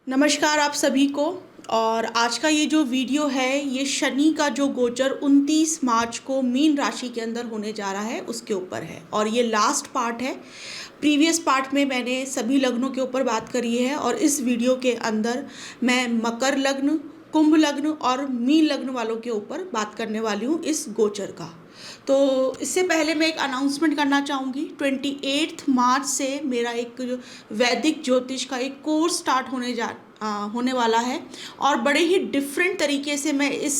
नमस्कार आप सभी को। और आज का ये जो वीडियो है ये शनि का जो गोचर 29 मार्च को मीन राशि के अंदर होने जा रहा है उसके ऊपर है और ये लास्ट पार्ट है। प्रीवियस पार्ट में मैंने सभी लग्नों के ऊपर बात करी है और इस वीडियो के अंदर मैं मकर लग्न, कुंभ लग्न और मीन लग्न वालों के ऊपर बात करने वाली हूँ इस गोचर का। तो इससे पहले मैं एक अनाउंसमेंट करना चाहूँगी। 28 मार्च से मेरा एक जो वैदिक ज्योतिष का एक कोर्स स्टार्ट होने वाला है और बड़े ही डिफरेंट तरीके से मैं इस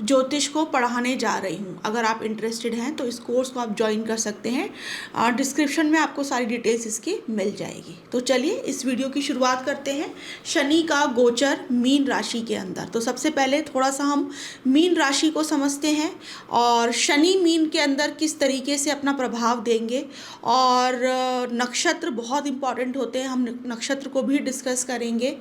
ज्योतिष को पढ़ाने जा रही हूँ। अगर आप इंटरेस्टेड हैं तो इस कोर्स को आप ज्वाइन कर सकते हैं। डिस्क्रिप्शन में आपको सारी डिटेल्स इसकी मिल जाएगी। तो चलिए इस वीडियो की शुरुआत करते हैं शनि का गोचर मीन राशि के अंदर। तो सबसे पहले थोड़ा सा हम मीन राशि को समझते हैं और शनि मीन के अंदर किस तरीके से अपना प्रभाव देंगे और नक्षत्र बहुत इम्पॉर्टेंट होते हैं, हम नक्षत्र को भी डिस्कस करेंगे।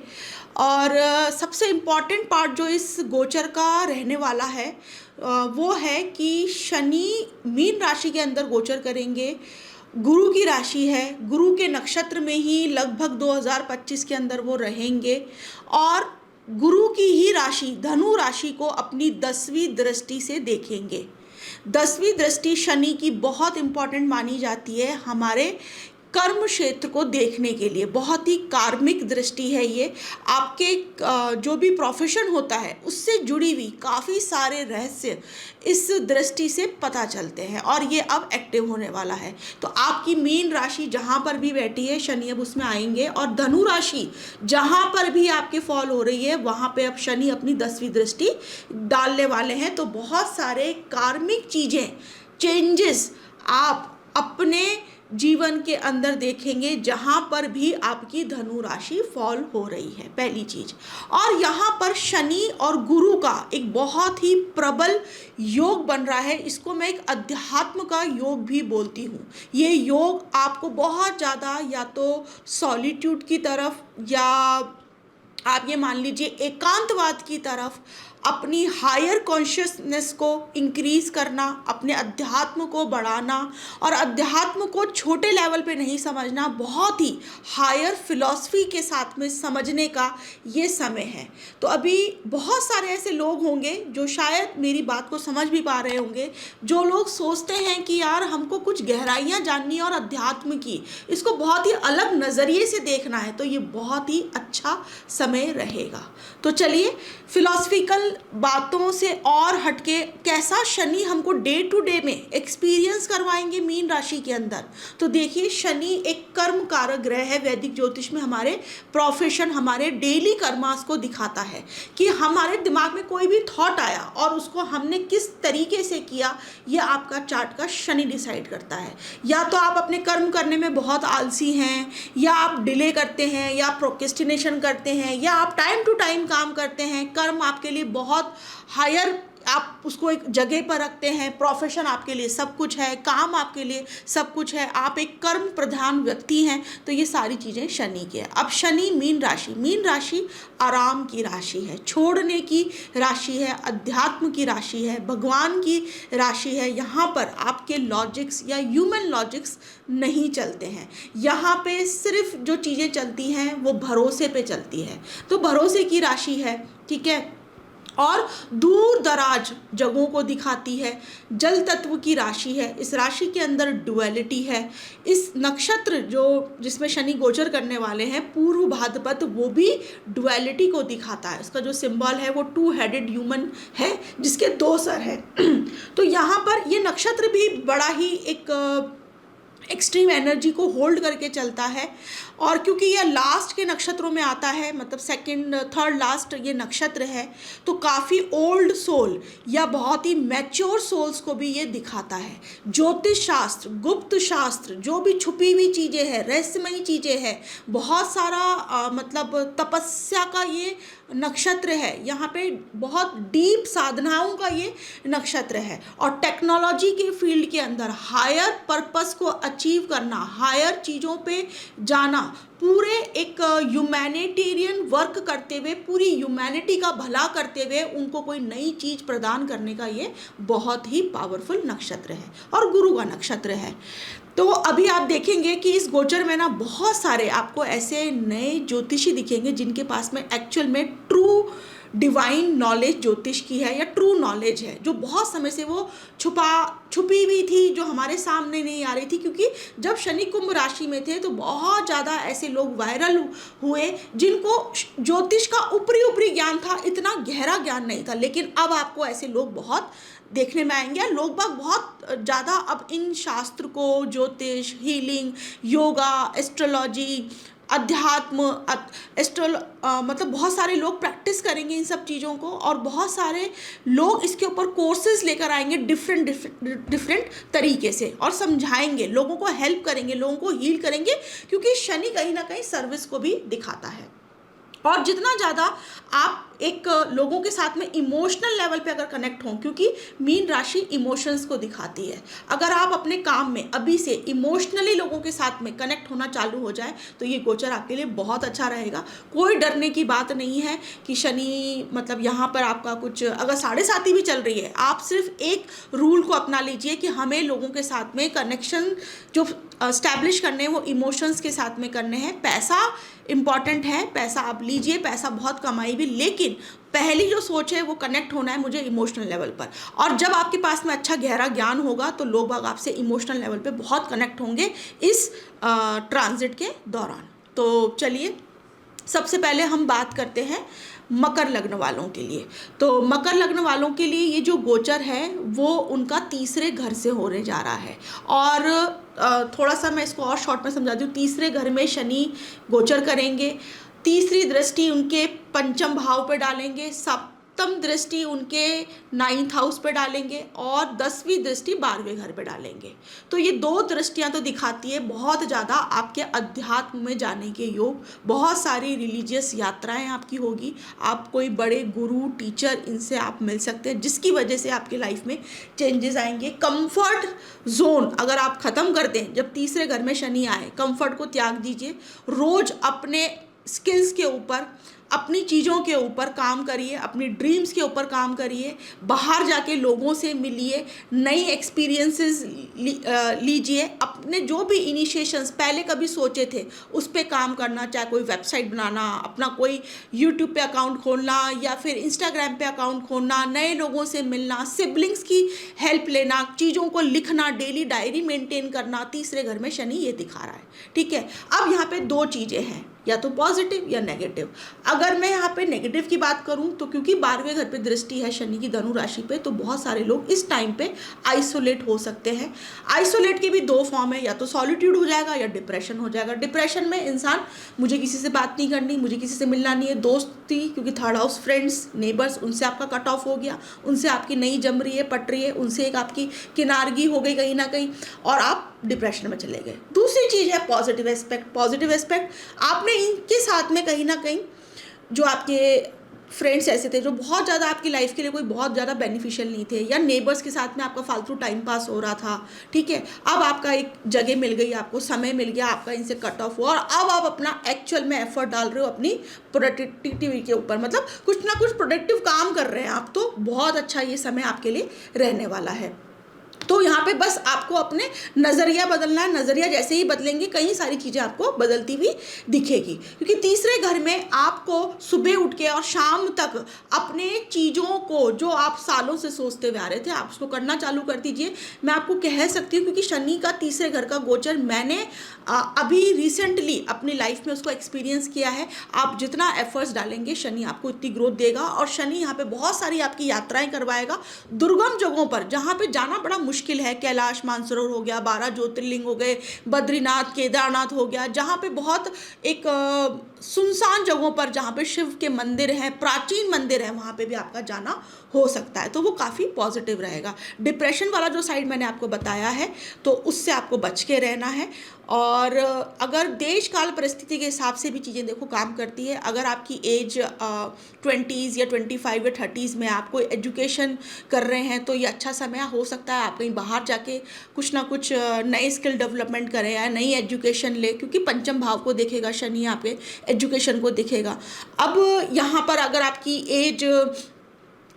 और सबसे इम्पॉर्टेंट पार्ट जो इस गोचर का रहने वाला है वो है कि शनि मीन राशि के अंदर गोचर करेंगे। गुरु की राशि है, गुरु के नक्षत्र में ही लगभग 2025 के अंदर वो रहेंगे और गुरु की ही राशि धनु राशि को अपनी 10वीं दृष्टि से देखेंगे। 10वीं दृष्टि शनि की बहुत इम्पॉर्टेंट मानी जाती है हमारे कर्म क्षेत्र को देखने के लिए। बहुत ही कार्मिक दृष्टि है ये। आपके जो भी प्रोफेशन होता है उससे जुड़ी हुई काफ़ी सारे रहस्य इस दृष्टि से पता चलते हैं और ये अब एक्टिव होने वाला है। तो आपकी मीन राशि जहाँ पर भी बैठी है शनि अब उसमें आएंगे और धनु राशि जहाँ पर भी आपके फॉल हो रही है वहाँ पे अब शनि अपनी 10वीं दृष्टि डालने वाले हैं। तो बहुत सारे कार्मिक चीज़ें, चेंजेस आप अपने जीवन के अंदर देखेंगे जहाँ पर भी आपकी धनु राशि फॉल हो रही है, पहली चीज। और यहाँ पर शनि और गुरु का एक बहुत ही प्रबल योग बन रहा है। इसको मैं एक अध्यात्म का योग भी बोलती हूँ। ये योग आपको बहुत ज़्यादा या तो सॉलिट्यूड की तरफ या आप ये मान लीजिए एकांतवाद की तरफ, अपनी हायर कॉन्शियसनेस को इंक्रीज करना, अपने अध्यात्म को बढ़ाना और अध्यात्म को छोटे लेवल पे नहीं समझना, बहुत ही हायर फिलॉसफी के साथ में समझने का ये समय है। तो अभी बहुत सारे ऐसे लोग होंगे जो शायद मेरी बात को समझ भी पा रहे होंगे, जो लोग सोचते हैं कि यार हमको कुछ गहराइयाँ जाननी और अध्यात्म की इसको बहुत ही अलग नज़रिए से देखना है, तो ये बहुत ही अच्छा समय रहेगा। तो चलिए फिलॉसफिकल बातों से और हटके कैसा शनि हमको डे टू डे में एक्सपीरियंस करवाएंगे मीन राशि के अंदर। तो देखिए शनि एक कर्म कारक ग्रह है। वैदिक ज्योतिष में हमारे प्रोफेशन, हमारे डेली कर्मास को दिखाता है कि हमारे दिमाग में कोई भी थॉट आया और उसको हमने किस तरीके से किया, यह आपका चार्ट का शनि डिसाइड करता है। या तो आप अपने कर्म करने में बहुत आलसी हैं, या आप डिले करते हैं, या प्रोक्रेस्टिनेशन करते हैं, या आप टाइम टू टाइम काम करते हैं। कर्म आपके लिए बहुत हायर, आप उसको एक जगह पर रखते हैं। प्रोफेशन आपके लिए सब कुछ है, काम आपके लिए सब कुछ है, आप एक कर्म प्रधान व्यक्ति हैं। तो ये सारी चीज़ें शनि की है। अब शनि मीन राशि आराम की राशि है, छोड़ने की राशि है, अध्यात्म की राशि है, भगवान की राशि है। यहाँ पर आपके लॉजिक्स या ह्यूमन लॉजिक्स नहीं चलते हैं। यहाँ पे सिर्फ जो चीज़ें चलती हैं वो भरोसे पे चलती है। तो भरोसे की राशि है, ठीक है, और दूर दराज जगहों को दिखाती है। जल तत्व की राशि है। इस राशि के अंदर डुअलिटी है। इस नक्षत्र जो जिसमें शनि गोचर करने वाले हैं पूर्व भाद्रपद, वो भी डुअलिटी को दिखाता है। इसका जो सिंबल है वो 2 हेडेड ह्यूमन है जिसके 2 सर हैं। तो यहाँ पर ये नक्षत्र भी बड़ा ही एक एक्सट्रीम एनर्जी को होल्ड करके चलता है। और क्योंकि यह लास्ट के नक्षत्रों में आता है, मतलब सेकंड थर्ड लास्ट ये नक्षत्र है, तो काफ़ी ओल्ड सोल या बहुत ही मैच्योर सोल्स को भी ये दिखाता है। ज्योतिष शास्त्र, गुप्त शास्त्र, जो भी छुपी हुई चीज़ें हैं, रहस्यमयी चीज़ें हैं, बहुत सारा मतलब तपस्या का ये नक्षत्र है। यहाँ पे बहुत डीप साधनाओं का ये नक्षत्र है और टेक्नोलॉजी के फील्ड के अंदर हायर पर्पस को अचीव करना, हायर चीज़ों पे जाना, पूरे एक ह्यूमैनिटेरियन वर्क करते हुए, पूरी ह्यूमैनिटी का भला करते हुए उनको कोई नई चीज़ प्रदान करने का ये बहुत ही पावरफुल नक्षत्र है और गुरु का नक्षत्र है। तो अभी आप देखेंगे कि इस गोचर में ना बहुत सारे आपको ऐसे नए ज्योतिषी दिखेंगे जिनके पास में एक्चुअल में ट्रू डिवाइन नॉलेज ज्योतिष की है या ट्रू नॉलेज है, जो बहुत समय से वो छुपी हुई थी, जो हमारे सामने नहीं आ रही थी, क्योंकि जब शनि कुंभ राशि में थे तो बहुत ज़्यादा ऐसे लोग वायरल हुए जिनको ज्योतिष का ऊपरी ज्ञान था, इतना गहरा ज्ञान नहीं था। लेकिन अब आपको ऐसे लोग बहुत देखने में आएंगे। लोग बाग बहुत ज़्यादा अब इन शास्त्र को, ज्योतिष, हीलिंग, योगा, एस्ट्रोलॉजी, अध्यात्म, मतलब बहुत सारे लोग प्रैक्टिस करेंगे इन सब चीज़ों को, और बहुत सारे लोग इसके ऊपर कोर्सेज लेकर आएंगे डिफरेंट तरीके से, और समझाएंगे, लोगों को हेल्प करेंगे, लोगों को हील करेंगे, क्योंकि शनि कहीं ना कहीं सर्विस को भी दिखाता है। और जितना ज़्यादा आप एक लोगों के साथ में इमोशनल लेवल पे अगर कनेक्ट हों, क्योंकि मीन राशि इमोशंस को दिखाती है, अगर आप अपने काम में अभी से इमोशनली लोगों के साथ में कनेक्ट होना चालू हो जाए तो ये गोचर आपके लिए बहुत अच्छा रहेगा। कोई डरने की बात नहीं है कि शनि मतलब यहाँ पर आपका कुछ, अगर 7.5 भी चल रही है, आप सिर्फ एक रूल को अपना लीजिए कि हमें लोगों के साथ में कनेक्शन जो स्टैब्लिश करने हैं वो इमोशंस के साथ में करने हैं। पैसा इम्पॉर्टेंट है, पैसा आप लीजिए, पैसा बहुत कमाई भी, लेकिन पहली जो सोच है वो कनेक्ट होना है मुझे इमोशनल लेवल पर। और जब आपके पास में अच्छा गहरा ज्ञान होगा तो लोग बाग आपसे इमोशनल लेवल पे बहुत कनेक्ट होंगे इस ट्रांजिट के दौरान। तो चलिए सबसे पहले हम बात करते हैं मकर लग्न वालों के लिए। तो मकर लग्न वालों के लिए ये जो गोचर है वो उनका तीसरे घर से होने जा रहा है। और थोड़ा सा मैं इसको और शॉर्ट में समझा दूँ। तीसरे घर में शनि गोचर करेंगे, तीसरी दृष्टि उनके पंचम भाव पर डालेंगे, सप्तम दृष्टि उनके 9th हाउस पे डालेंगे, और 10वीं दृष्टि 12वें घर पे डालेंगे। तो ये 2 दृष्टियां तो दिखाती है बहुत ज़्यादा आपके अध्यात्म में जाने के योग। बहुत सारी रिलीजियस यात्राएं आपकी होगी, आप कोई बड़े गुरु, टीचर, इनसे आप मिल सकते हैं, जिसकी वजह से आपकी लाइफ में चेंजेस आएंगे। कंफर्ट जोन अगर आप ख़त्म कर दें, जब तीसरे घर में शनि आए, कंफर्ट को त्याग दीजिए, रोज़ अपने स्किल्स के ऊपर, अपनी चीज़ों के ऊपर काम करिए, अपनी ड्रीम्स के ऊपर काम करिए, बाहर जाके लोगों से मिलिए, नई एक्सपीरियंसेस लीजिए, अपने जो भी इनिशिएशंस पहले कभी सोचे थे उस पर काम करना, चाहे कोई वेबसाइट बनाना, अपना कोई यूट्यूब पे अकाउंट खोलना या फिर इंस्टाग्राम पे अकाउंट खोलना, नए लोगों से मिलना, सिबलिंग्स की हेल्प लेना, चीज़ों को लिखना, डेली डायरी मेंटेन करना। तीसरे घर में शनि ये दिखा रहा है, ठीक है। अब यहाँ पे 2 चीज़ें हैं, या तो पॉजिटिव या नेगेटिव। अगर मैं यहाँ पे नेगेटिव की बात करूँ तो क्योंकि 12वें घर पे दृष्टि है शनि की धनु राशि पे, तो बहुत सारे लोग इस टाइम पे आइसोलेट हो सकते हैं। आइसोलेट के भी 2 फॉर्म है, या तो सॉलिट्यूड हो जाएगा या डिप्रेशन हो जाएगा। डिप्रेशन में इंसान मुझे किसी से बात नहीं करनी, मुझे किसी से मिलना नहीं है, दोस्ती, क्योंकि 3rd हाउस, फ्रेंड्स, नेबर्स, उनसे आपका कट ऑफ हो गया, उनसे आपकी नहीं जम रही है, पट रही है, उनसे एक आपकी किनारगी हो गई कहीं ना कहीं, और आप डिप्रेशन में चले गए। दूसरी चीज़ है पॉजिटिव एस्पेक्ट। पॉजिटिव एस्पेक्ट, आपने इनके साथ में कहीं ना कहीं जो आपके फ्रेंड्स ऐसे थे जो बहुत ज़्यादा आपकी लाइफ के लिए कोई बहुत ज़्यादा बेनिफिशियल नहीं थे, या नेबर्स के साथ में आपका फालतू टाइम पास हो रहा था, ठीक है, अब आपका एक जगह मिल गई, आपको समय मिल गया, आपका इनसे कट ऑफ हुआ, और अब आप अपना एक्चुअल में एफर्ट डाल रहे हो अपनी प्रोडक्टिविटी के ऊपर, मतलब कुछ ना कुछ प्रोडक्टिव काम कर रहे हैं आप। तो बहुत अच्छा ये समय आपके लिए रहने वाला है। तो यहाँ पे बस आपको अपने नज़रिया बदलना है। नज़रिया जैसे ही बदलेंगे कई सारी चीज़ें आपको बदलती हुई दिखेगी, क्योंकि तीसरे घर में आपको सुबह उठ के और शाम तक अपने चीज़ों को जो आप सालों से सोचते हुए आ रहे थे, आप उसको करना चालू कर दीजिए। मैं आपको कह सकती हूँ क्योंकि शनि का तीसरे घर का गोचर मैंने अभी रिसेंटली अपनी लाइफ में उसको एक्सपीरियंस किया है। आप जितना एफर्ट्स डालेंगे शनि आपको इतनी ग्रोथ देगा, और शनि यहाँ पे बहुत सारी आपकी यात्राएं करवाएगा दुर्गम जगहों पर, जहाँ पे जाना बड़ा मुश्किल है। कैलाश मानसरोवर हो गया, 12 ज्योतिर्लिंग हो गए, बद्रीनाथ, केदारनाथ हो गया, जहाँ पे बहुत एक सुनसान जगहों पर जहाँ पे शिव के मंदिर हैं, प्राचीन मंदिर हैं, वहाँ पे भी आपका जाना हो सकता है, तो वो काफ़ी पॉजिटिव रहेगा। डिप्रेशन वाला जो साइड मैंने आपको बताया है, तो उससे आपको बच के रहना है। और अगर देश काल परिस्थिति के हिसाब से भी चीज़ें देखो काम करती है। अगर आपकी एज 20s या 25 या 30s में आप कोई एजुकेशन कर रहे हैं, तो ये अच्छा समय हो सकता है आप कहीं बाहर जाके कुछ ना कुछ नए स्किल डेवलपमेंट करें या नई एजुकेशन ले, क्योंकि पंचम भाव को देखेगा शनि, आपके एजुकेशन को दिखेगा। अब यहाँ पर अगर आपकी एज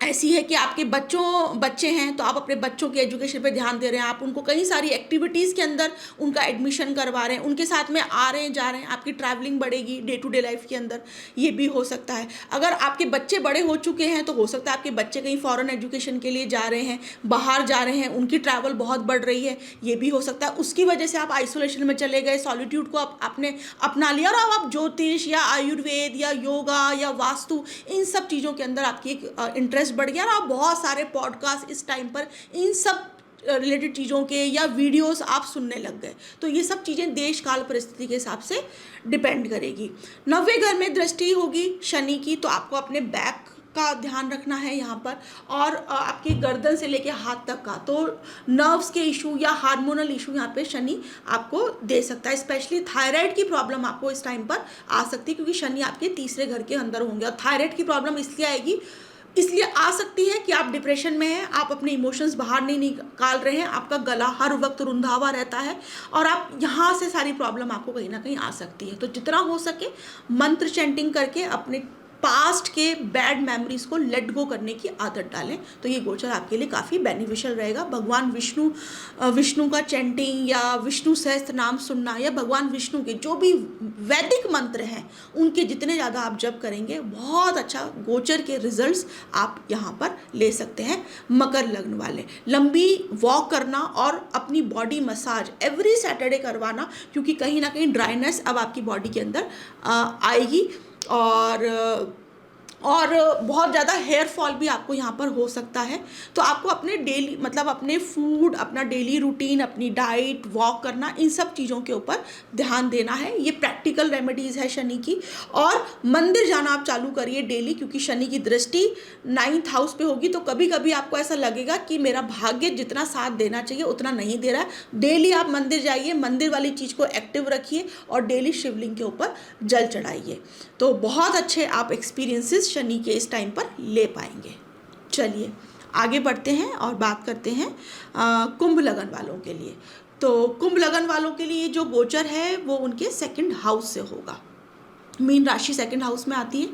ऐसी है कि आपके बच्चे हैं, तो आप अपने बच्चों के एजुकेशन पे ध्यान दे रहे हैं, आप उनको कई सारी एक्टिविटीज़ के अंदर उनका एडमिशन करवा रहे हैं, उनके साथ में आ रहे हैं जा रहे हैं, आपकी ट्रैवलिंग बढ़ेगी डे टू डे लाइफ के अंदर, ये भी हो सकता है। अगर आपके बच्चे बड़े हो चुके हैं, तो हो सकता है आपके बच्चे कहीं फॉरेन एजुकेशन के लिए जा रहे हैं, बाहर जा रहे हैं, उनकी ट्रैवल बहुत बढ़ रही है, ये भी हो सकता है। उसकी वजह से आप आइसोलेशन में चले गए, सॉलिट्यूड को आपने अपना लिया, और अब आप ज्योतिष या आयुर्वेद या योगा या वास्तु, इन सब चीज़ों के अंदर आपकी एक इंटरेस्ट बढ़ गया, और आप बहुत सारे पॉडकास्ट इस टाइम पर इन सब रिलेटेड चीज़ों के या वीडियोस आप सुनने लग गए। तो ये सब चीज़ें देश काल परिस्थिति के हिसाब से डिपेंड करेगी। 9वें घर में दृष्टि होगी शनि की, तो आपको अपने बैक का ध्यान रखना है यहाँ पर, और आपकी गर्दन से लेके हाथ तक का, तो नर्व्स के इशू या हार्मोनल इशू यहाँ पे शनि आपको दे सकता है। स्पेशली थायराइड की प्रॉब्लम आपको इस टाइम पर आ सकती है, क्योंकि शनि आपके तीसरे घर के अंदर होंगे। और थायराइड की प्रॉब्लम इसलिए आ सकती है कि आप डिप्रेशन में हैं, आप अपने इमोशंस बाहर नहीं निकाल रहे हैं, आपका गला हर वक्त रुंधावा रहता है, और आप यहाँ से सारी प्रॉब्लम आपको कहीं ना कहीं आ सकती है। तो जितना हो सके मंत्र चैंटिंग करके अपने पास्ट के बैड मेमोरीज को लेट गो करने की आदत डालें, तो ये गोचर आपके लिए काफ़ी बेनिफिशियल रहेगा। भगवान विष्णु का चैंटिंग या विष्णु सहस्त्र नाम सुनना, या भगवान विष्णु के जो भी वैदिक मंत्र हैं उनके जितने ज़्यादा आप जप करेंगे, बहुत अच्छा गोचर के रिजल्ट्स आप यहाँ पर ले सकते हैं। मकर लग्न वाले, लंबी वॉक करना और अपनी बॉडी मसाज एवरी सैटरडे करवाना, क्योंकि कहीं ना कहीं ड्राइनेस अब आपकी बॉडी के अंदर आएगी, और बहुत ज़्यादा हेयर फॉल भी आपको यहाँ पर हो सकता है। तो आपको अपने डेली अपने फूड, अपना डेली रूटीन, अपनी डाइट, वॉक करना, इन सब चीज़ों के ऊपर ध्यान देना है। ये प्रैक्टिकल रेमेडीज़ है शनि की। और मंदिर जाना आप चालू करिए डेली, क्योंकि शनि की दृष्टि 9th हाउस पे होगी, तो कभी कभी आपको ऐसा लगेगा कि मेरा भाग्य जितना साथ देना चाहिए उतना नहीं दे रहा है। डेली आप मंदिर जाइए, मंदिर वाली चीज़ को एक्टिव रखिए, और डेली शिवलिंग के ऊपर जल चढ़ाइए, तो बहुत अच्छे आप एक्सपीरियंसेस शनि के इस टाइम पर ले पाएंगे। चलिए आगे बढ़ते हैं और बात करते हैं कुंभ लगन वालों के लिए। तो कुंभ लगन वालों के लिए जो गोचर है वो उनके 2nd हाउस से होगा। मीन राशि 2nd हाउस में आती है।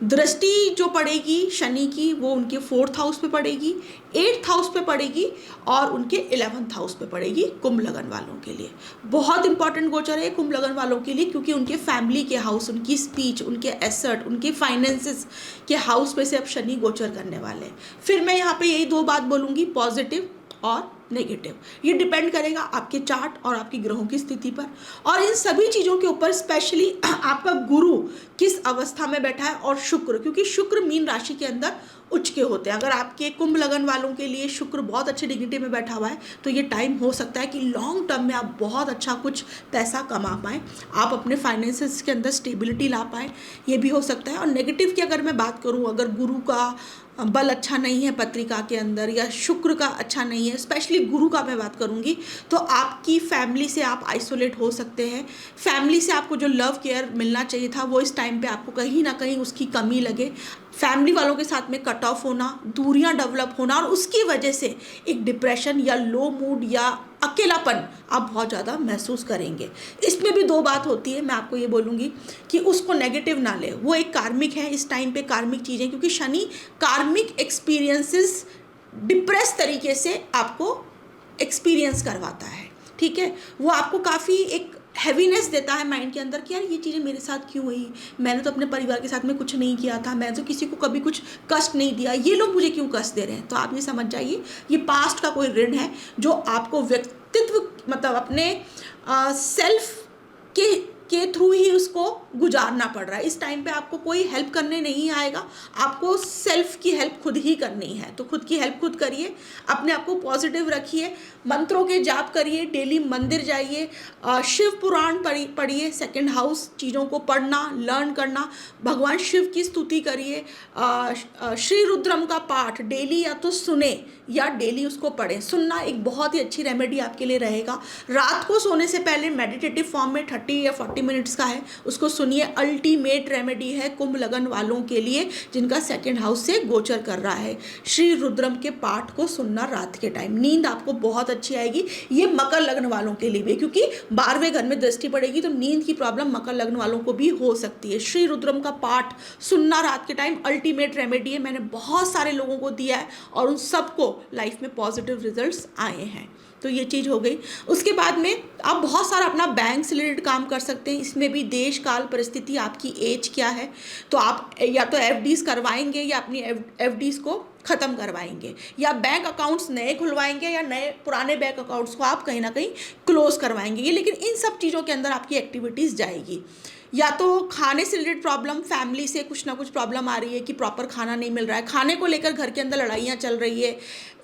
दृष्टि जो पड़ेगी शनि की वो उनके 4th हाउस पे पड़ेगी, 8th हाउस पे पड़ेगी, और उनके 11th हाउस पे पड़ेगी कुंभ लगन वालों के लिए। बहुत इंपॉर्टेंट गोचर है कुंभ लगन वालों के लिए, क्योंकि उनके फैमिली के हाउस, उनकी स्पीच, उनके एसेट, उनके फाइनेंसेस के हाउस पे से अब शनि गोचर करने वाले हैं। फिर मैं यहाँ पे यही 2 बात बोलूँगी, पॉजिटिव और नेगेटिव। ये डिपेंड करेगा आपके चार्ट और आपकी ग्रहों की स्थिति पर, और इन सभी चीज़ों के ऊपर स्पेशली आपका गुरु किस अवस्था में बैठा है, और शुक्र, क्योंकि शुक्र मीन राशि के अंदर उच्च के होते हैं। अगर आपके कुंभ लगन वालों के लिए शुक्र बहुत अच्छी डिग्निटी में बैठा हुआ है, तो ये टाइम हो सकता है कि लॉन्ग टर्म में आप बहुत अच्छा कुछ पैसा कमा पाएँ, आप अपने फाइनेंसेस के अंदर स्टेबिलिटी ला पाएँ, ये भी हो सकता है। और नेगेटिव की अगर मैं बात करूँ, अगर गुरु का बल अच्छा नहीं है पत्रिका के अंदर, या शुक्र का अच्छा नहीं है, स्पेशली गुरु का मैं बात करूँगी, तो आपकी फैमिली से आप आइसोलेट हो सकते हैं। फैमिली से आपको जो लव केयर मिलना चाहिए था वो इस टाइम पे आपको कहीं ना कहीं उसकी कमी लगे। फैमिली वालों के साथ में कट ऑफ होना, दूरियां डेवलप होना, और उसकी वजह से एक डिप्रेशन या लो मूड या अकेलापन आप बहुत ज़्यादा महसूस करेंगे। इसमें भी 2 बात होती है, मैं आपको ये बोलूँगी कि उसको नेगेटिव ना ले, वो एक कार्मिक है इस टाइम पे, कार्मिक चीज़ें, क्योंकि शनि कार्मिक एक्सपीरियंसेस डिप्रेस तरीके से आपको एक्सपीरियंस करवाता है, ठीक है। वो आपको काफ़ी एक हैवीनेस देता है माइंड के अंदर कि यार ये चीज़ें मेरे साथ क्यों हुई, मैंने तो अपने परिवार के साथ में कुछ नहीं किया था, मैं तो किसी को कभी कुछ कष्ट नहीं दिया, ये लोग मुझे क्यों कष्ट दे रहे हैं। तो आप ये समझ जाइए ये पास्ट का कोई ऋण है जो आपको व्यक्तित्व अपने सेल्फ के के थ्रू ही उसको गुजारना पड़ रहा है। इस टाइम पे आपको कोई हेल्प करने नहीं आएगा, आपको सेल्फ की हेल्प खुद ही करनी है। तो खुद की हेल्प खुद करिए, अपने आप को पॉजिटिव रखिए, मंत्रों के जाप करिए, डेली मंदिर जाइए, शिव पुराण पढ़िए, सेकंड हाउस चीज़ों को पढ़ना, लर्न करना, भगवान शिव की स्तुति करिए, श्री रुद्रम का पाठ डेली या तो सुने या डेली उसको पढ़ें। सुनना एक बहुत ही अच्छी रेमेडी आपके लिए रहेगा। रात को सोने से पहले मेडिटेटिव फॉर्म में 30 या 40 मिनट्स का है, उसको सुनिए। अल्टीमेट रेमेडी है कुंभ लगन वालों के लिए जिनका सेकंड हाउस से गोचर कर रहा है। श्री रुद्रम के पाठ को सुनना रात के टाइम, नींद आपको बहुत अच्छी आएगी। ये मकर लग्न वालों के लिए भी, क्योंकि 12वें घर में दृष्टि पड़ेगी तो नींद की प्रॉब्लम मकर लग्न वालों को भी हो सकती है। श्री रुद्रम का पाठ सुनना रात के टाइम अल्टीमेट रेमेडी है। मैंने बहुत सारे लोगों को दिया है और उन सबको लाइफ में पॉजिटिव रिजल्ट्स आए हैं। तो ये चीज़ हो गई। उसके बाद में आप बहुत सारा अपना बैंक से रिलेटेड काम कर सकते हैं। इसमें भी देश काल परिस्थिति, आपकी एज क्या है, तो आप या तो एफडीज करवाएंगे या अपनी एफडीज को ख़त्म करवाएंगे, या बैंक अकाउंट्स नए खुलवाएंगे, या नए पुराने बैंक अकाउंट्स को आप कहीं ना कहीं क्लोज करवाएंगे। लेकिन इन सब चीज़ों के अंदर आपकी एक्टिविटीज़ जाएगी। या तो खाने से रिलेटेड प्रॉब्लम, फैमिली से कुछ ना कुछ प्रॉब्लम आ रही है कि प्रॉपर खाना नहीं मिल रहा है, खाने को लेकर घर के अंदर लड़ाइयाँ चल रही है,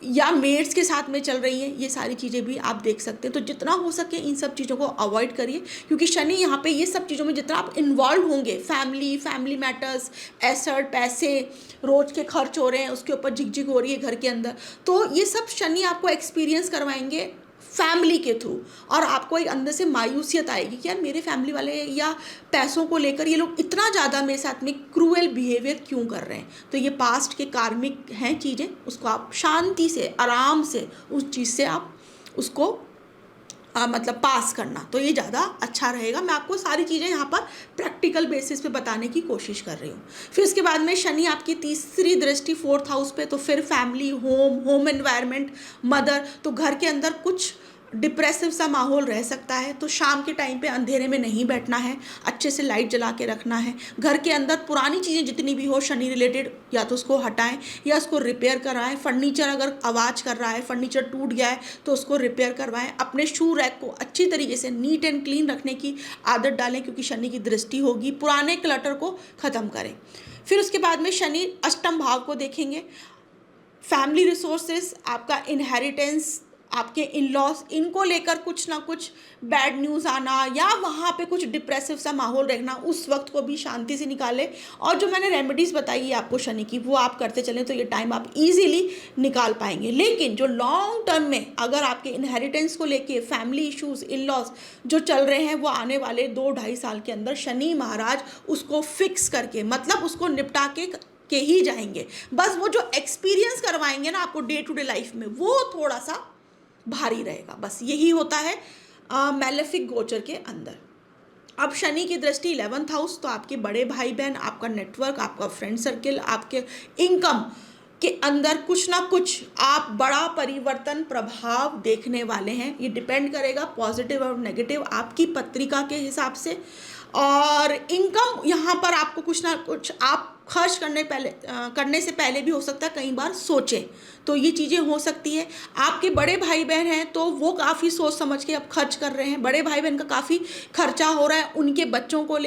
या मेड्स के साथ में चल रही है, ये सारी चीज़ें भी आप देख सकते हैं। तो जितना हो सके इन सब चीज़ों को अवॉइड करिए, क्योंकि शनि यहाँ पे ये सब चीज़ों में जितना आप इन्वॉल्व होंगे, फैमिली मैटर्स, एसेट, पैसे, रोज के खर्च हो रहे हैं, उसके ऊपर झिकझिक हो रही है घर के अंदर, तो ये सब शनि आपको एक्सपीरियंस करवाएंगे फैमिली के थ्रू। और आपको एक अंदर से मायूसियत आएगी कि यार मेरे फैमिली वाले या पैसों को लेकर ये लोग इतना ज़्यादा मेरे साथ में क्रूएल बिहेवियर क्यों कर रहे हैं। तो ये पास्ट के कार्मिक हैं चीज़ें, उसको आप शांति से, आराम से उस चीज़ से आप उसको मतलब पास करना, तो ये ज़्यादा अच्छा रहेगा। मैं आपको सारी चीज़ें यहाँ पर प्रैक्टिकल बेसिस पे बताने की कोशिश कर रही हूँ। फिर उसके बाद में शनि आपकी तीसरी दृष्टि 4th हाउस पे, तो फिर फैमिली, होम एनवायरनमेंट, मदर, तो घर के अंदर कुछ डिप्रेसिव सा माहौल रह सकता है। तो शाम के टाइम पे अंधेरे में नहीं बैठना है, अच्छे से लाइट जला के रखना है। घर के अंदर पुरानी चीज़ें जितनी भी हो शनि रिलेटेड, या तो उसको हटाएं या उसको रिपेयर कराएं। फर्नीचर अगर आवाज़ कर रहा है, फर्नीचर टूट गया है, तो उसको रिपेयर करवाएं। अपने शू रैक को अच्छी तरीके से नीट एंड क्लीन रखने की आदत डालें, क्योंकि शनि की दृष्टि होगी। पुराने क्लटर को ख़त्म करें। फिर उसके बाद में शनि अष्टम भाव को देखेंगे। फैमिली रिसोर्सेज, आपका इनहेरिटेंस, आपके इन लॉस, इनको लेकर कुछ ना कुछ बैड न्यूज़ आना, या वहाँ पे कुछ डिप्रेसिव सा माहौल रहना, उस वक्त को भी शांति से निकालें। और जो मैंने रेमेडीज़ बताई है आपको शनि की, वो आप करते चलें तो ये टाइम आप इजीली निकाल पाएंगे। लेकिन जो लॉन्ग टर्म में अगर आपके इनहेरिटेंस को लेके फैमिली इश्यूज़, इन लॉस जो चल रहे हैं, वो आने वाले 2-2.5 साल के अंदर शनि महाराज उसको फिक्स करके, मतलब उसको निपटा के ही जाएंगे। बस वो जो एक्सपीरियंस करवाएंगे ना आपको डे टू डे लाइफ में, वो थोड़ा सा भारी रहेगा। बस यही होता है मैलेफिक गोचर के अंदर। अब शनि की दृष्टि 11th हाउस, तो आपके बड़े भाई बहन, आपका नेटवर्क, आपका फ्रेंड सर्किल, आपके इनकम के अंदर कुछ ना कुछ आप बड़ा परिवर्तन, प्रभाव देखने वाले हैं। ये डिपेंड करेगा पॉजिटिव और नेगेटिव आपकी पत्रिका के हिसाब से। और इनकम यहाँ पर आपको कुछ ना कुछ आप खर्च करने से पहले भी हो सकता है कई बार सोचें, तो ये चीज़ें हो सकती है। आपके बड़े भाई बहन हैं तो वो काफ़ी सोच समझ के अब खर्च कर रहे हैं। बड़े भाई बहन का काफ़ी खर्चा हो रहा है उनके बच्चों को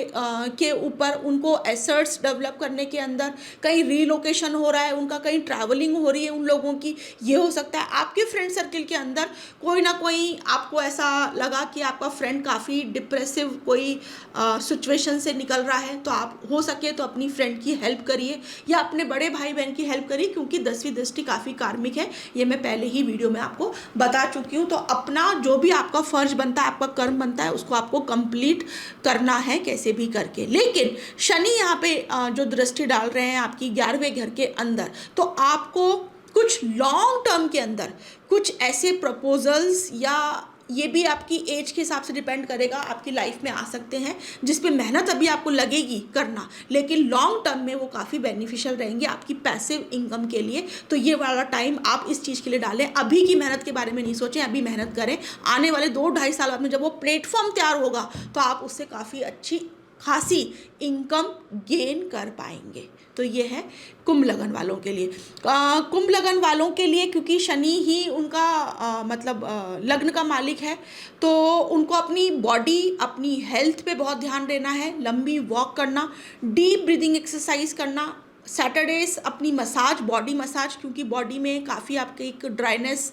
के ऊपर, उनको एसेट्स डेवलप करने के अंदर, कहीं रीलोकेशन हो रहा है उनका, कहीं ट्रैवलिंग हो रही है उन लोगों की, ये हो सकता है। आपके फ्रेंड सर्किल के अंदर कोई ना कोई आपको ऐसा लगा कि आपका फ्रेंड काफ़ी डिप्रेसिव कोई सिचुएशन से निकल रहा है, तो आप हो सके तो अपनी फ्रेंड की हेल्प करिए या अपने बड़े भाई बहन की हेल्प करिए, क्योंकि 10वीं दृष्टि काफ़ी कार्मिक है। ये मैं पहले ही वीडियो में आपको बता चुकी हूँ। तो अपना जो भी आपका फर्ज बनता है, आपका कर्म बनता है, उसको आपको कंप्लीट करना है कैसे भी करके। लेकिन शनि यहाँ पे जो दृष्टि डाल रहे हैं आपकी 11वें घर के अंदर, तो आपको कुछ लॉन्ग टर्म के अंदर कुछ ऐसे प्रपोजल्स, या ये भी आपकी एज के हिसाब से डिपेंड करेगा, आपकी लाइफ में आ सकते हैं जिस पे मेहनत अभी आपको लगेगी करना, लेकिन लॉन्ग टर्म में वो काफ़ी बेनिफिशियल रहेंगे आपकी पैसिव इनकम के लिए। तो ये वाला टाइम आप इस चीज़ के लिए डालें। अभी की मेहनत के बारे में नहीं सोचें, अभी मेहनत करें। आने वाले 2-2.5 साल बाद में जब वो प्लेटफॉर्म तैयार होगा तो आप उससे काफ़ी अच्छी खासी इनकम गेन कर पाएंगे। तो ये है कुंभ लगन वालों के लिए। कुंभ लगन वालों के लिए क्योंकि शनि ही उनका लग्न का मालिक है, तो उनको अपनी बॉडी, अपनी हेल्थ पे बहुत ध्यान देना है। लंबी वॉक करना, डीप ब्रीदिंग एक्सरसाइज करना, सैटरडेज अपनी मसाज, बॉडी मसाज, क्योंकि बॉडी में काफ़ी आपके एक ड्राइनेस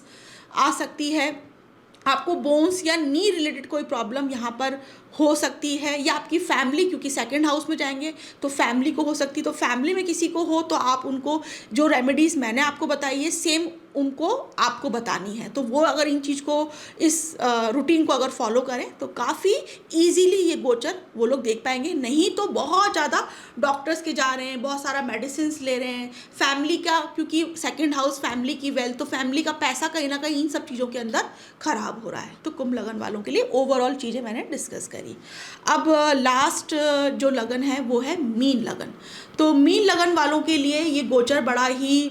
आ सकती है। आपको बोन्स या नी रिलेटेड कोई प्रॉब्लम यहाँ पर हो सकती है, या आपकी फैमिली, क्योंकि सेकंड हाउस में जाएंगे तो फैमिली को हो सकती है। तो फैमिली में किसी को हो तो आप उनको जो रेमेडीज़ मैंने आपको बताई है सेम उनको आपको बतानी है। तो वो अगर इन चीज़ को, इस रूटीन को अगर फॉलो करें तो काफ़ी इजीली ये गोचर वो लोग देख पाएंगे। नहीं तो बहुत ज़्यादा डॉक्टर्स के जा रहे हैं, बहुत सारा मेडिसिन ले रहे हैं, फैमिली का, क्योंकि सेकंड हाउस फैमिली की वेल्थ, तो फैमिली का पैसा कहीं ना कहीं इन सब चीज़ों के अंदर खराब हो रहा है। तो कुंभ लगन वालों के लिए ओवरऑल चीज़ें मैंने डिस्कस करी। अब लास्ट जो लगन है वो है मीन लगन। तो मीन लगन वालों के लिए ये गोचर बड़ा ही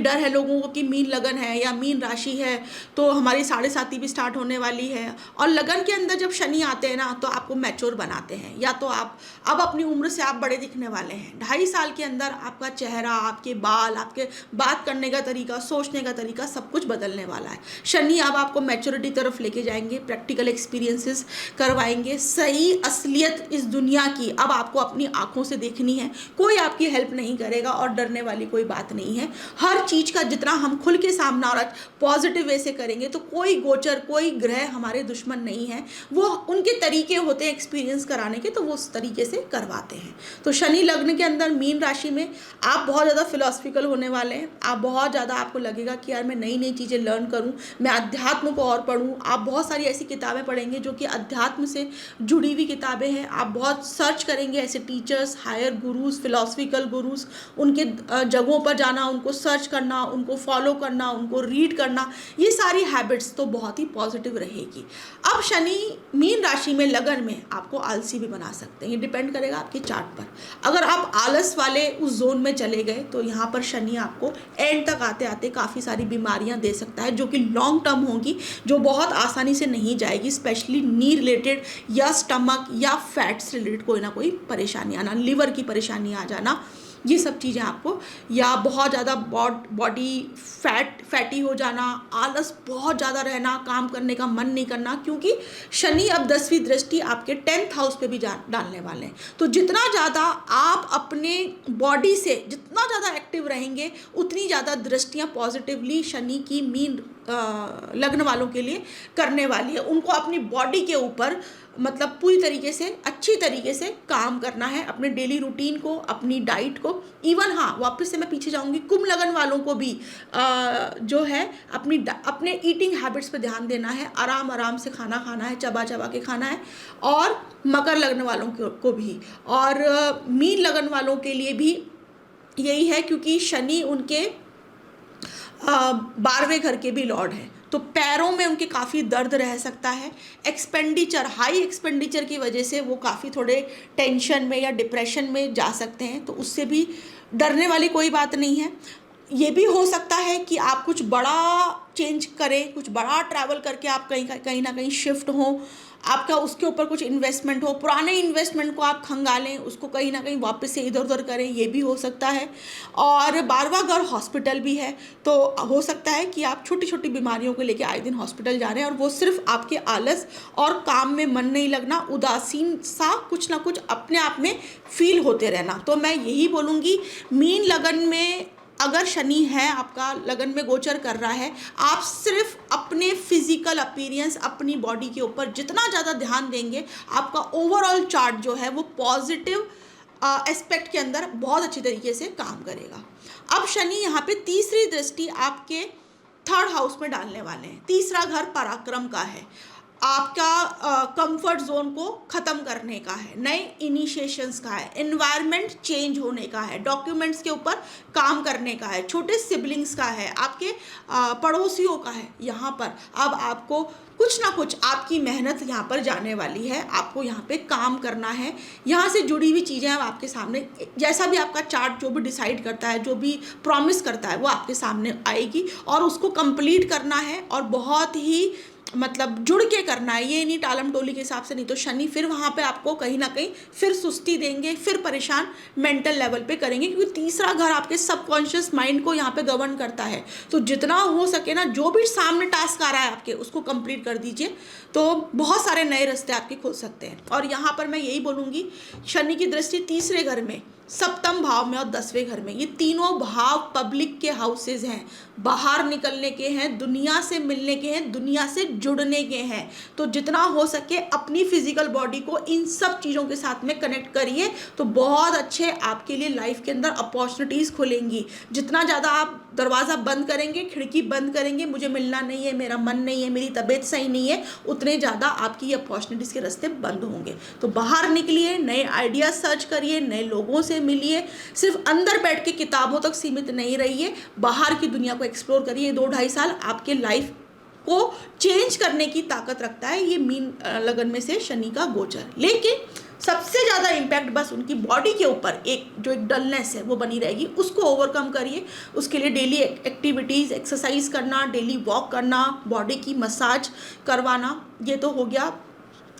डर है लोगों को कि मीन लगन है या मीन राशि है तो हमारी साढ़े साथी भी स्टार्ट होने वाली है। और लगन के अंदर जब शनि आते हैं ना तो आपको मैच्योर बनाते हैं, या तो आप अब अपनी उम्र से आप बड़े दिखने वाले हैं। 2.5 साल के अंदर आपका चेहरा, आपके बाल, आपके बात करने का तरीका, सोचने का तरीका, सब कुछ बदलने वाला है। शनि अब आपको मैच्योरिटी तरफ लेके जाएंगे, प्रैक्टिकल एक्सपीरियंसेस करवाएंगे, सही असलियत इस दुनिया की अब आपको अपनी आंखों से देखनी है। कोई आपकी हेल्प नहीं करेगा और डरने वाली कोई बात नहीं है। हर चीज़ का जितना हम खुल के सामना और पॉजिटिव वे से करेंगे तो कोई गोचर, कोई ग्रह हमारे दुश्मन नहीं है। वो उनके तरीके होते हैं एक्सपीरियंस कराने के, तो वो उस तरीके से करवाते हैं। तो शनि लग्न के अंदर मीन राशि में आप बहुत ज़्यादा फिलोसफिकल होने वाले हैं। आप बहुत ज़्यादा, आपको लगेगा कि यार मैं नई नई चीज़ें लर्न करूँ, मैं अध्यात्म को और पढ़ूँ। आप बहुत सारी ऐसी किताबें पढ़ेंगे जो कि अध्यात्म से जुड़ी हुई किताबें हैं। आप बहुत सर्च करेंगे ऐसे teachers, higher gurus, philosophical gurus, उनके जगहों पर जाना, उनको सर्च करना, उनको फॉलो करना, उनको रीड करना, ये सारी हैबिट्स तो बहुत ही पॉजिटिव रहेगी। अब शनि मीन राशि में लगन में आपको आलसी भी बना सकते हैं, ये डिपेंड करेगा आपके चार्ट पर। अगर आप आलस वाले उस जोन में चले गए तो यहाँ पर शनि आपको एंड तक आते आते काफ़ी सारी बीमारियाँ दे सकता है, जो कि लॉन्ग टर्म होंगी, जो बहुत आसानी से नहीं जाएगी। स्पेशली नी रिलेटेड या स्टमक या फैट्स रिलेटेड कोई ना कोई परेशानी आना, लिवर की परेशानी आ जाना, ये सब चीज़ें आपको, या बहुत ज़्यादा बॉडी फैटी हो जाना, आलस बहुत ज़्यादा रहना, काम करने का मन नहीं करना, क्योंकि शनि अब 10वीं दृष्टि आपके 10th हाउस पे भी डालने वाले हैं। तो जितना ज़्यादा आप अपने बॉडी से जितना ज़्यादा एक्टिव रहेंगे उतनी ज़्यादा दृष्टियाँ पॉजिटिवली शनि की मीन लग्न वालों के लिए करने वाली है। उनको अपनी बॉडी के ऊपर पूरी तरीके से, अच्छी तरीके से काम करना है, अपने डेली रूटीन को, अपनी डाइट को। इवन वापस से मैं पीछे जाऊंगी, कुंभ लगन वालों को भी जो है अपने ईटिंग हैबिट्स पे ध्यान देना है, आराम से खाना खाना है, चबा चबा के खाना है। और मकर लगन वालों को भी, और मीन लगन वालों के लिए भी यही है, क्योंकि शनि उनके 12वें घर के भी लॉर्ड है। तो पैरों में उनके काफ़ी दर्द रह सकता है। हाई एक्सपेंडिचर की वजह से वो काफ़ी थोड़े टेंशन में या डिप्रेशन में जा सकते हैं। तो उससे भी डरने वाली कोई बात नहीं है। ये भी हो सकता है कि आप कुछ बड़ा चेंज करें, कुछ बड़ा ट्रैवल करके आप कहीं ना कहीं शिफ्ट हों, आपका उसके ऊपर कुछ इन्वेस्टमेंट हो, पुराने इन्वेस्टमेंट को आप खंगालें, उसको कहीं ना कहीं वापस से इधर उधर करें, ये भी हो सकता है। और 12वां घर हॉस्पिटल भी है, तो हो सकता है कि आप छोटी छोटी बीमारियों को लेके आए दिन हॉस्पिटल जा रहे हैं, और वो सिर्फ आपके आलस और काम में मन नहीं लगना, उदासीन सा कुछ ना कुछ अपने आप में फील होते रहना। तो मैं यही बोलूँगी, मीन लगन में अगर शनि है आपका लगन में गोचर कर रहा है, आप सिर्फ अपने फिजिकल अपीयरेंस, अपनी बॉडी के ऊपर जितना ज़्यादा ध्यान देंगे, आपका ओवरऑल चार्ट जो है वो पॉजिटिव एस्पेक्ट के अंदर बहुत अच्छी तरीके से काम करेगा। अब शनि यहाँ पे 3री दृष्टि आपके 3rd हाउस में डालने वाले हैं। 3रा घर पराक्रम का है, आपका कंफर्ट जोन को ख़त्म करने का है, नए इनिशिएशंस का है, एनवायरनमेंट चेंज होने का है, डॉक्यूमेंट्स के ऊपर काम करने का है, छोटे सिबलिंग्स का है, आपके पड़ोसियों का है। यहाँ पर अब आपको कुछ ना कुछ आपकी मेहनत यहाँ पर जाने वाली है, आपको यहाँ पे काम करना है। यहाँ से जुड़ी हुई चीज़ें अब आपके सामने, जैसा भी आपका चार्ट जो भी डिसाइड करता है, जो भी प्रॉमिस करता है, वो आपके सामने आएगी और उसको कंप्लीट करना है। और बहुत ही मतलब जुड़ के करना है, ये नहीं टालम टोली के हिसाब से नहीं, तो शनि फिर वहाँ पे आपको कहीं ना कहीं फिर सुस्ती देंगे, फिर परेशान मेंटल लेवल पे करेंगे, क्योंकि तीसरा घर आपके सबकॉन्शियस माइंड को यहाँ पे गवर्न करता है। तो जितना हो सके ना, जो भी सामने टास्क आ रहा है आपके, उसको कंप्लीट कर दीजिए, तो बहुत सारे नए रास्ते आपके खुल सकते हैं। और यहाँ पर मैं यही बोलूँगी, शनि की दृष्टि तीसरे घर में, सप्तम भाव में और 10वें घर में, ये तीनों भाव पब्लिक के हाउसेज हैं, बाहर निकलने के हैं, दुनिया से मिलने के हैं, दुनिया से जुड़ने के हैं। तो जितना हो सके अपनी फिजिकल बॉडी को इन सब चीज़ों के साथ में कनेक्ट करिए, तो बहुत अच्छे आपके लिए लाइफ के अंदर अपॉर्चुनिटीज़ खुलेंगी। जितना ज़्यादा आप दरवाज़ा बंद करेंगे, खिड़की बंद करेंगे, मुझे मिलना नहीं है, मेरा मन नहीं है, मेरी तबीयत सही नहीं है, उतने ज़्यादा आपकी अपॉर्चुनिटीज़ के रास्ते बंद होंगे। तो बाहर निकलिए, नए आइडियाज सर्च करिए, नए लोगों से मिलिए, सिर्फ अंदर बैठ के किताबों तक सीमित नहीं रहिए, बाहर की दुनिया को एक्सप्लोर करिए। 2-2.5 साल आपके लाइफ को चेंज करने की ताकत रखता है ये मीन लगन में से शनि का गोचर। लेकिन सबसे ज़्यादा इम्पैक्ट बस उनकी बॉडी के ऊपर, एक जो एक डलनेस है वो बनी रहेगी, उसको ओवरकम करिए। उसके लिए डेली एक्टिविटीज़, एक्सरसाइज करना, डेली वॉक करना, बॉडी की मसाज करवाना, ये तो हो गया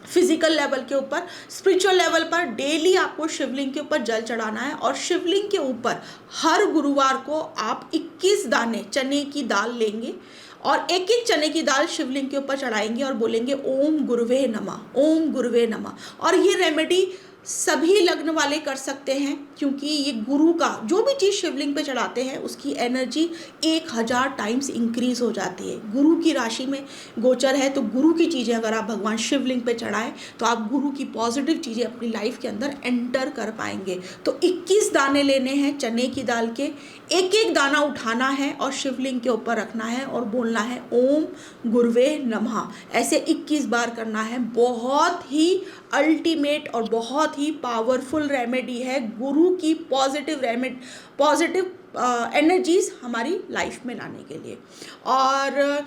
फिजिकल लेवल के ऊपर। स्पिरिचुअल लेवल पर डेली आपको शिवलिंग के ऊपर जल चढ़ाना है, और शिवलिंग के ऊपर हर गुरुवार को आप 21 दाने चने की दाल लेंगे और एक एक चने की दाल शिवलिंग के ऊपर चढ़ाएंगे और बोलेंगे ओम गुरुवे नमः, ओम गुरुवे नमः। और ये रेमेडी सभी लग्न वाले कर सकते हैं, क्योंकि ये गुरु का जो भी चीज़ शिवलिंग पे चढ़ाते हैं उसकी एनर्जी 1000 टाइम्स इंक्रीज हो जाती है। गुरु की राशि में गोचर है, तो गुरु की चीज़ें अगर आप भगवान शिवलिंग पे चढ़ाएं तो आप गुरु की पॉजिटिव चीज़ें अपनी लाइफ के अंदर एंटर कर पाएंगे। तो 21 दाने लेने हैं चने की दाल के, एक एक दाना उठाना है और शिवलिंग के ऊपर रखना है और बोलना है ओम गुरुवे नमः। ऐसे 21 बार करना है। बहुत ही अल्टीमेट और बहुत ही पावरफुल रेमेडी है गुरु की पॉजिटिव एनर्जीज हमारी लाइफ में लाने के लिए। और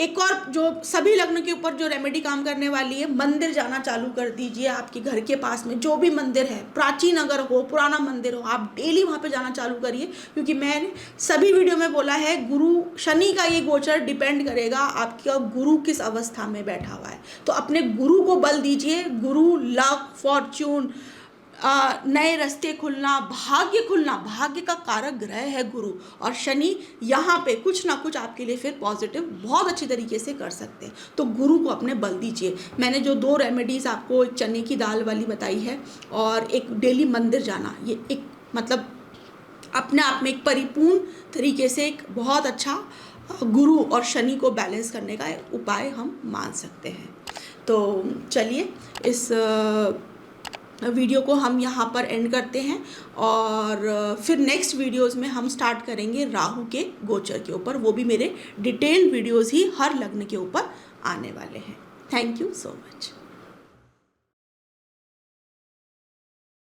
एक और जो सभी लग्न के ऊपर जो रेमेडी काम करने वाली है, मंदिर जाना चालू कर दीजिए। आपके घर के पास में जो भी मंदिर है, प्राचीन अगर हो, पुराना मंदिर हो, आप डेली वहाँ पे जाना चालू करिए, क्योंकि मैंने सभी वीडियो में बोला है गुरु शनि का ये गोचर डिपेंड करेगा आपका गुरु किस अवस्था में बैठा हुआ है। तो अपने गुरु को बल दीजिए। गुरु लक, फॉर्च्यून, नए रास्ते खुलना, भाग्य खुलना, भाग्य का कारक ग्रह है गुरु, और शनि यहाँ पे कुछ ना कुछ आपके लिए फिर पॉजिटिव बहुत अच्छी तरीके से कर सकते हैं। तो गुरु को अपने बल दीजिए। मैंने जो 2 रेमेडीज़ आपको, एक चने की दाल वाली बताई है और एक डेली मंदिर जाना, ये एक मतलब अपने आप में एक परिपूर्ण तरीके से एक बहुत अच्छा गुरु और शनि को बैलेंस करने का उपाय हम मान सकते हैं। तो चलिए इस वीडियो को हम यहाँ पर एंड करते हैं, और फिर नेक्स्ट वीडियोस में हम स्टार्ट करेंगे राहु के गोचर के ऊपर। वो भी मेरे डिटेल्ड वीडियोस ही हर लग्न के ऊपर आने वाले हैं। Thank you so much.